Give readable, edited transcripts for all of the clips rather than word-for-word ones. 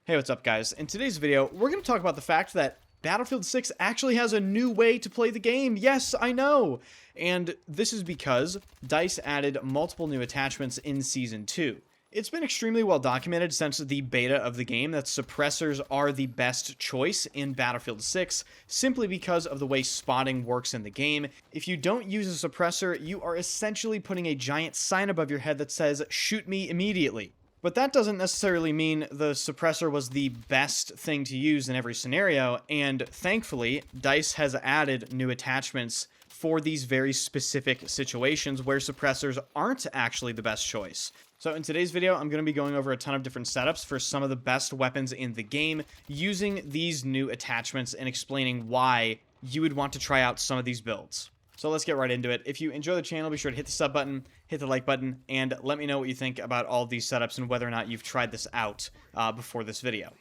Hey, what's up, guys? In today's video, we're going to talk about the fact that Battlefield 6 actually has a new way to play the game. Yes, I know! And this is because DICE added multiple new attachments in Season 2. It's been extremely well documented since the beta of the game that suppressors are the best choice in Battlefield 6, simply because of the way spotting works in the game. If you don't use a suppressor, you are essentially putting a giant sign above your head that says, "Shoot me immediately." But that doesn't necessarily mean the suppressor was the best thing to use in every scenario, and thankfully, DICE has added new attachments for these very specific situations where suppressors aren't actually the best choice. So in today's video, I'm going to be going over a ton of different setups for some of the best weapons in the game using these new attachments and explaining why you would want to try out some of these builds. So let's get right into it. If you enjoy the channel, be sure to hit the sub button, hit the like button, and let me know what you think about all of these setups and whether or not you've tried this out before this video.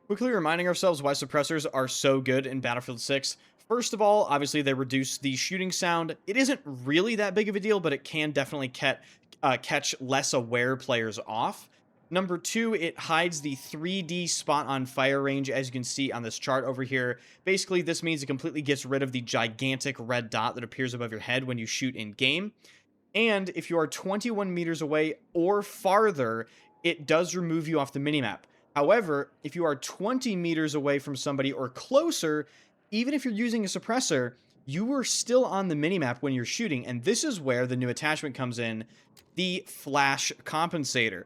Quickly reminding ourselves why suppressors are so good in Battlefield 6. First of all, obviously they reduce the shooting sound. It isn't really that big of a deal, but it can definitely catch less aware players off. Number two, it hides the 3D spot on fire range, as you can see on this chart over here. Basically, this means it completely gets rid of the gigantic red dot that appears above your head when you shoot in game. And if you are 21 meters away or farther, it does remove you off the minimap. However, if you are 20 meters away from somebody or closer, even if you're using a suppressor, you are still on the minimap when you're shooting. And this is where the new attachment comes in, the flash compensator.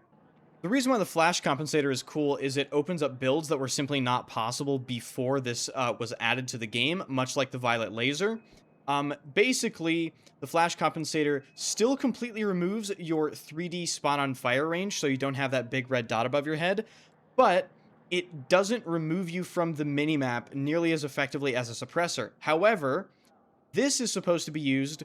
The reason why the flash compensator is cool is it opens up builds that were simply not possible before this was added to the game, much like the violet laser. Basically, the flash compensator still completely removes your 3D spot on fire range, so you don't have that big red dot above your head, but it doesn't remove you from the minimap nearly as effectively as a suppressor. However, this is supposed to be used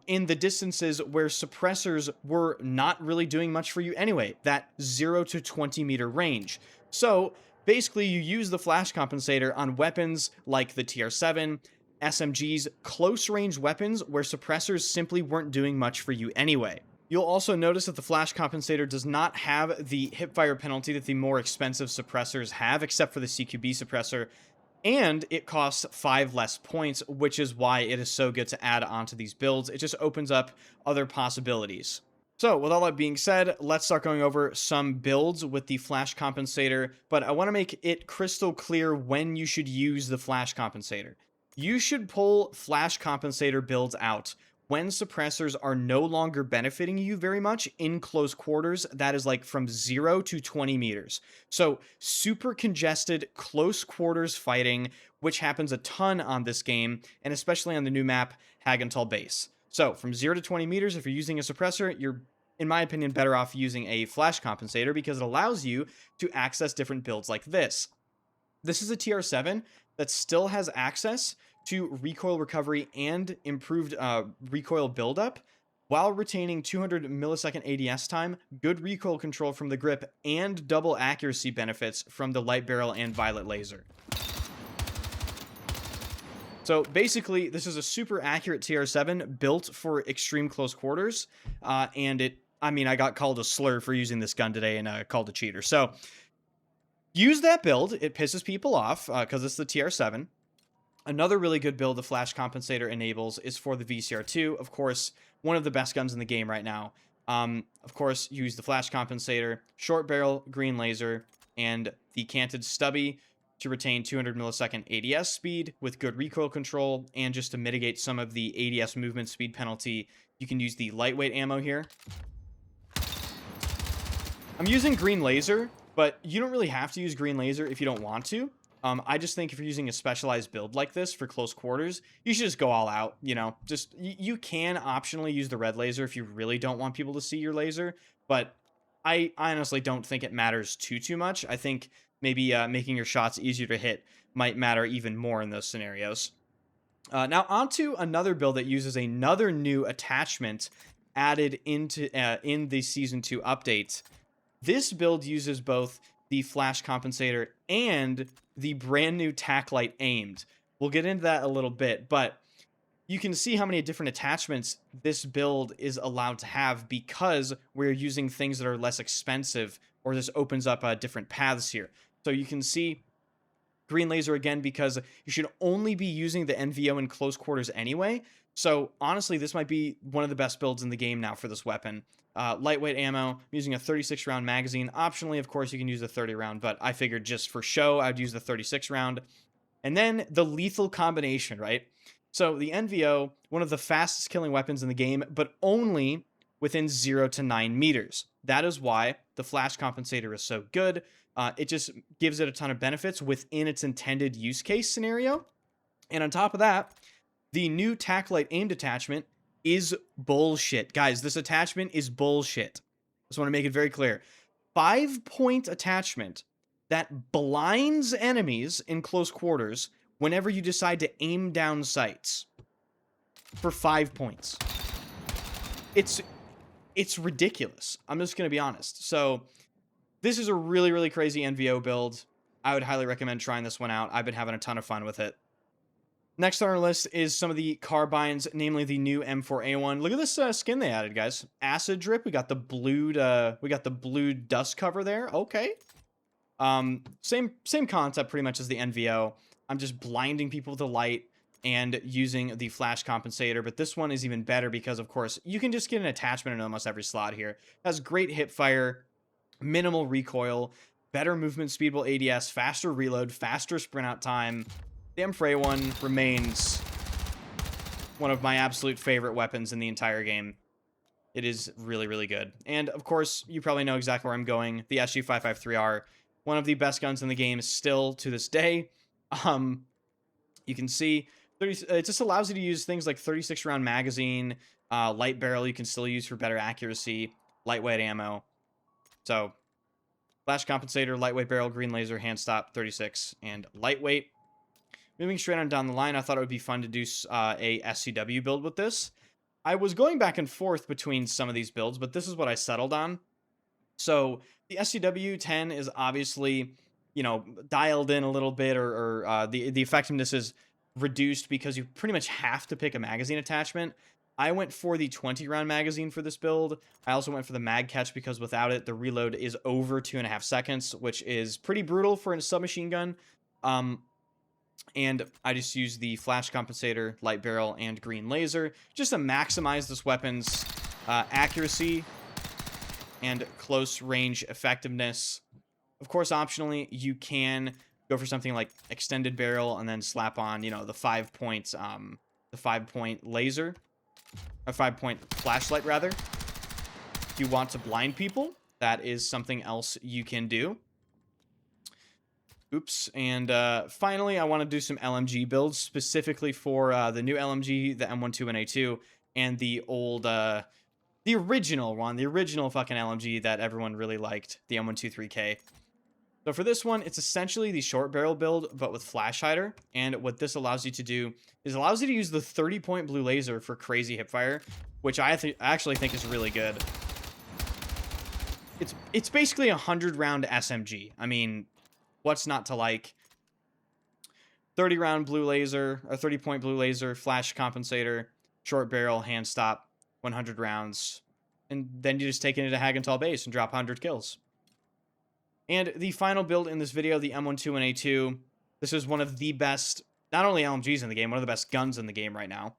in the distances where suppressors were not really doing much for you anyway, that 0 to 20 meter range. So basically you use the flash compensator on weapons like the TR7, SMGs, close range weapons where suppressors simply weren't doing much for you anyway. You'll also notice that the flash compensator does not have the hipfire penalty that the more expensive suppressors have, except for the CQB suppressor. And it costs 5 less points, which is why it is so good to add onto these builds. It just opens up other possibilities. So with all that being said, let's start going over some builds with the flash compensator, but I want to make it crystal clear when you should use the flash compensator. You should pull flash compensator builds out when suppressors are no longer benefiting you very much in close quarters. That is like from 0 to 20 meters. So super congested close quarters fighting, which happens a ton on this game, and especially on the new map, Hagental Base. So from 0 to 20 meters, if you're using a suppressor, you're, in my opinion, better off using a flash compensator because it allows you to access different builds like this. This is a TR7 that still has access to recoil recovery and improved recoil buildup while retaining 200 millisecond ADS time, good recoil control from the grip, and double accuracy benefits from the light barrel and violet laser. So basically, this is a super accurate TR7 built for extreme close quarters, and I got called a slur for using this gun today and called a cheater. So use that build. It pisses people off because it's the TR7. Another really good build the flash compensator enables is for the VCR2. Of course, one of the best guns in the game right now. Of course, use the flash compensator, short barrel, green laser, and the canted stubby to retain 200 millisecond ADS speed with good recoil control, and just to mitigate some of the ADS movement speed penalty, you can use the lightweight ammo here. I'm using green laser, but you don't really have to use green laser if you don't want to. I just think if you're using a specialized build like this for close quarters, you should just go all out, you know, you can optionally use the red laser if you really don't want people to see your laser, but I honestly don't think it matters too much. I think maybe making your shots easier to hit might matter even more in those scenarios. Now onto another build that uses another new attachment added into in the Season 2 update. This build uses both the flash compensator and the brand new tack light aimed. We'll get into that a little bit, but you can see how many different attachments this build is allowed to have because we're using things that are less expensive, or this opens up different paths here. So you can see green laser again because you should only be using the NVO in close quarters anyway. So honestly, this might be one of the best builds in the game now for this weapon. Lightweight ammo, I'm using a 36 round magazine. Optionally, of course, you can use the 30 round, but I figured just for show, I'd use the 36 round. And then the lethal combination, right? So the NVO, one of the fastest killing weapons in the game, but only within 0 to 9 meters. That is why the flash compensator is so good. It just gives it a ton of benefits within its intended use case scenario. And on top of that, the new Tac-Light aimed attachment is bullshit. Guys, this attachment is bullshit. I just want to make it very clear. 5-point attachment that blinds enemies in close quarters whenever you decide to aim down sights for 5 points. It's ridiculous. I'm just going to be honest. So this is a really, really crazy NVO build. I would highly recommend trying this one out. I've been having a ton of fun with it. Next on our list is some of the carbines, namely the new M4A1. Look at this skin they added, guys. Acid drip. We got the blued dust cover there. Okay. Same concept pretty much as the NVO. I'm just blinding people with the light and using the flash compensator, but this one is even better because, of course, you can just get an attachment in almost every slot here. It has great hip fire, minimal recoil, better movement speedable ADS, faster reload, faster sprint out time. The M4A1 remains one of my absolute favorite weapons in the entire game. It is really, really good. And, of course, you probably know exactly where I'm going. The SG-553R, one of the best guns in the game still to this day. You can see it just allows you to use things like 36-round magazine, light barrel you can still use for better accuracy, lightweight ammo. So, flash compensator, lightweight barrel, green laser, hand stop, 36, and lightweight. Moving straight on down the line, I thought it would be fun to do a SCW build with this. I was going back and forth between some of these builds, but this is what I settled on. So, the SCW 10 is obviously, you know, dialed in a little bit, or the effectiveness is reduced because you pretty much have to pick a magazine attachment. I went for the 20-round magazine for this build. I also went for the mag catch because without it, the reload is over 2.5 seconds, which is pretty brutal for a submachine gun. And I just used the flash compensator, light barrel, and green laser just to maximize this weapon's accuracy and close range effectiveness. Of course, optionally, you can go for something like extended barrel and then slap on, you know, the 5-point laser, a 5-point flashlight rather. If you want to blind people, that is something else you can do. Oops. And finally, I want to do some LMG builds specifically for the new LMG, the M12A2, and the old, the original one, the original fucking LMG that everyone really liked, the M123K. So for this one, it's essentially the short barrel build, but with flash hider. And what this allows you to do is allows you to use the 30-point blue laser for crazy hipfire, which I actually think is really good. It's basically a 100-round SMG. I mean, what's not to like? 30-round blue laser, a 30-point blue laser, flash compensator, short barrel, hand stop, 100 rounds. And then you just take it into Hagenthal base and drop 100 kills. And the final build in this video, the M12A2. This is one of the best, not only LMGs in the game, one of the best guns in the game right now.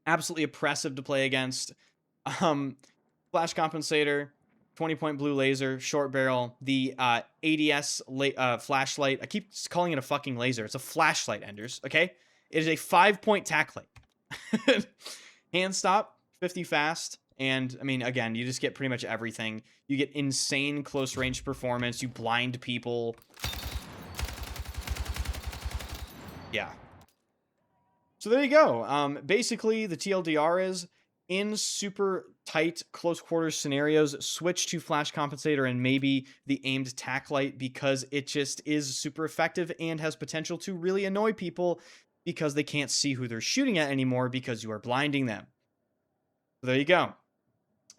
Absolutely oppressive to play against. Flash compensator, 20-point blue laser, short barrel, the ADS flashlight. I keep calling it a fucking laser. It's a flashlight, Enders, okay? It is a 5-point Tac-Light. Hand stop, 50 fast. And, I mean, again, you just get pretty much everything. You get insane close-range performance. You blind people. Yeah. So there you go. Basically, the TLDR is, in super tight close-quarters scenarios, switch to flash compensator and maybe the aimed Tac-Light because it just is super effective and has potential to really annoy people because they can't see who they're shooting at anymore because you are blinding them. So there you go.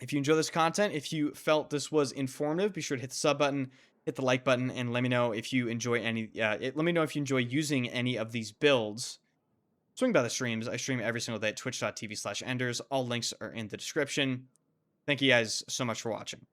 If you enjoy this content, if you felt this was informative, be sure to hit the sub button, hit the like button, and let me know if you enjoy let me know if you enjoy using any of these builds. Swing by the streams. I stream every single day at twitch.tv/enders. All links are in the description. Thank you guys so much for watching.